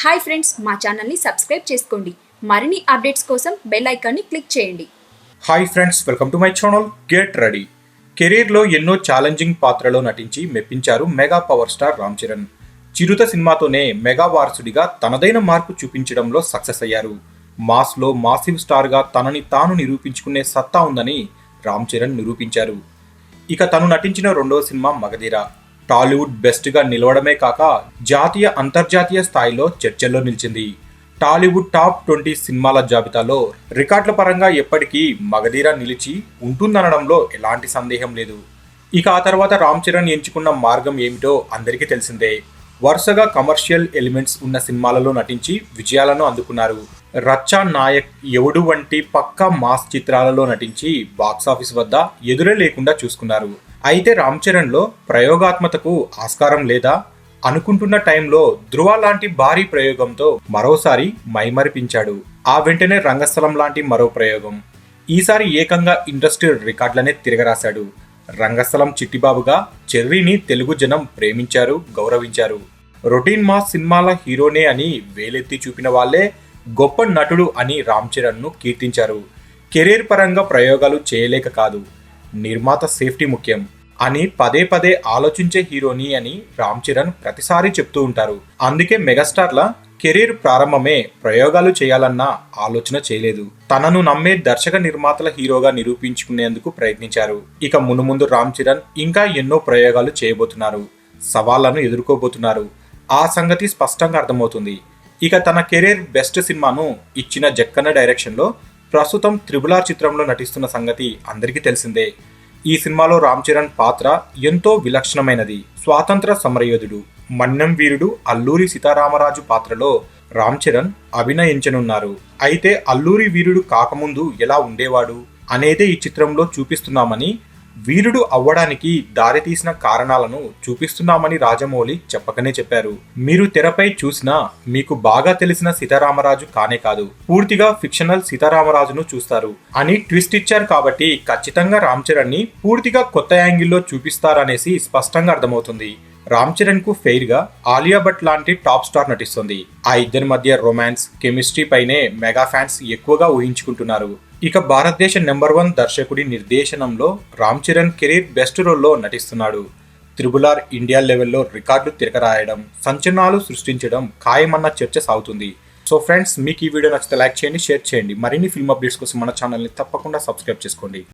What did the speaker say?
Hi friends, మా ఛానల్ని subscribe చేసుకోండి. మరిన్ని అప్డేట్స్ కోసం బెల్ ఐకాన్ని క్లిక్ చేయండి. Hi friends, welcome to my channel. Get ready. కెరీర్లో ఎన్నో ఛాలెంజింగ్ పాత్రలో నటించి మెప్పించారు mega power star Ram Charan. Chirutha సినిమాతోనే మెగా వారసుడిగా తనదైన మార్పు చూపించడంలో సక్సెస్ అయ్యారు. మాస్లో మాసివ్ స్టార్గా తనని తాను నిరూపించుకునే సత్తా ఉందని రామ్ చరణ్ నిరూపించారు. ఇక తను నటించిన రెండవ సినిమా మగధీర టాలీవుడ్ బెస్ట్గా నిలవడమే కాక జాతీయ అంతర్జాతీయ స్థాయిలో చర్చల్లో నిలిచింది. టాలీవుడ్ టాప్ 20 సినిమాల జాబితాలో రికార్డుల పరంగా ఎప్పటికీ మగధీర నిలిచి ఉంటుందనడంలో ఎలాంటి సందేహం లేదు. ఇక ఆ తర్వాత రామ్ చరణ్ ఎంచుకున్న మార్గం ఏమిటో అందరికీ తెలిసిందే. వరుసగా కమర్షియల్ ఎలిమెంట్స్ ఉన్న సినిమాలలో నటించి విజయాలను అందుకున్నారు. రచ్చా, నాయక్, ఎవడు వంటి పక్కా మాస్ చిత్రాలలో నటించి బాక్సాఫీస్ వద్ద ఎదురే లేకుండా చూసుకున్నారు. అయితే రామ్ చరణ్లో ప్రయోగాత్మకతకు ఆస్కారం లేదా అనుకుంటున్న టైంలో ధృవ లాంటి భారీ ప్రయోగంతో మరోసారి మైమరిపించాడు. ఆ వెంటనే రంగస్థలం లాంటి మరో ప్రయోగం. ఈసారి ఏకంగా ఇండస్ట్రీ రికార్డులనే తిరగరాశాడు. రంగస్థలం చిట్టిబాబుగా చెర్రీని తెలుగు జనం ప్రేమించారు, గౌరవించారు. రొటీన్ మాస్ సినిమాల హీరోనే అని వేలెత్తి చూపిన వాళ్లే గొప్ప నటుడు అని రామ్ చరణ్ను కీర్తించారు. కెరీర్ పరంగా ప్రయోగాలు చేయలేక కాదు, నిర్మాత సేఫ్టీ ముఖ్యం అని పదే పదే ఆలోచించే హీరోని అని రామ్ చరణ్ ప్రతిసారి చెప్తూ ఉంటారు. అందుకే మెగాస్టార్ల కెరీర్ ప్రారంభమే ప్రయోగాలు చేయాలన్న ఆలోచన చేయలేదు. తనను నమ్మే దర్శక నిర్మాతల హీరోగా నిరూపించుకునేందుకు ప్రయత్నించారు. ఇక మునుముందు రామ్ చరణ్ ఇంకా ఎన్నో ప్రయోగాలు చేయబోతున్నారు, సవాళ్లను ఎదుర్కోబోతున్నారు. ఆ సంగతి స్పష్టంగా అర్థమవుతుంది. ఇక తన కెరీర్ బెస్ట్ సినిమాను ఇచ్చిన జక్కన్న డైరెక్షన్లో ప్రస్తుతం RRR చిత్రంలో నటిస్తున్న సంగతి అందరికీ తెలిసిందే. ఈ సినిమాలో రామ్ చరణ్ పాత్ర ఎంతో విలక్షణమైనది. స్వాతంత్ర సమరయోధుడు, మన్యం వీరుడు అల్లూరి సీతారామరాజు పాత్రలో రామ్ చరణ్ అభినయించనున్నారు. అయితే అల్లూరి వీరుడు కాకముందు ఎలా ఉండేవాడు అనేదే ఈ చిత్రంలో చూపిస్తున్నామని, వీరుడు అవ్వడానికి దారితీసిన కారణాలను చూపిస్తున్నామని రాజమౌళి చెప్పకనే చెప్పారు. మీరు తెరపై చూసినా మీకు బాగా తెలిసిన సీతారామరాజు కానే కాదు, పూర్తిగా ఫిక్షనల్ సీతారామరాజును చూస్తారు అని ట్విస్ట్ ఇచ్చారు. కాబట్టి ఖచ్చితంగా రామ్ చరణ్ ని పూర్తిగా కొత్త యాంగిల్లో చూపిస్తారనేసి స్పష్టంగా అర్థమవుతుంది. రామ్ చరణ్ కు ఫెయిర్ గా ఆలియా భట్ లాంటి టాప్ స్టార్ నటిస్తుంది. ఆ ఇద్దరి మధ్య రొమాన్స్, కెమిస్ట్రీ పైనే మెగా ఫ్యాన్స్ ఎక్కువగా ఊహించుకుంటున్నారు. ఇక భారతదేశ నెంబర్ 1 దర్శకుడి నిర్దేశనంలో రామ్ చరణ్ కెరీర్ బెస్ట్ రోల్లో నటిస్తున్నాడు. RRR ఇండియా లెవెల్లో రికార్డులు తిరగరాయడం, సంచలనాలు సృష్టించడం ఖాయమన్న చర్చ సాగుతుంది. సో ఫ్రెండ్స్, మీకు ఈ వీడియో నచ్చితే లైక్ చేయండి, షేర్ చేయండి. మరిన్ని ఫిల్మ్ అప్డేట్స్ కోసం మన ఛానల్ని తప్పకుండా సబ్స్క్రైబ్ చేసుకోండి.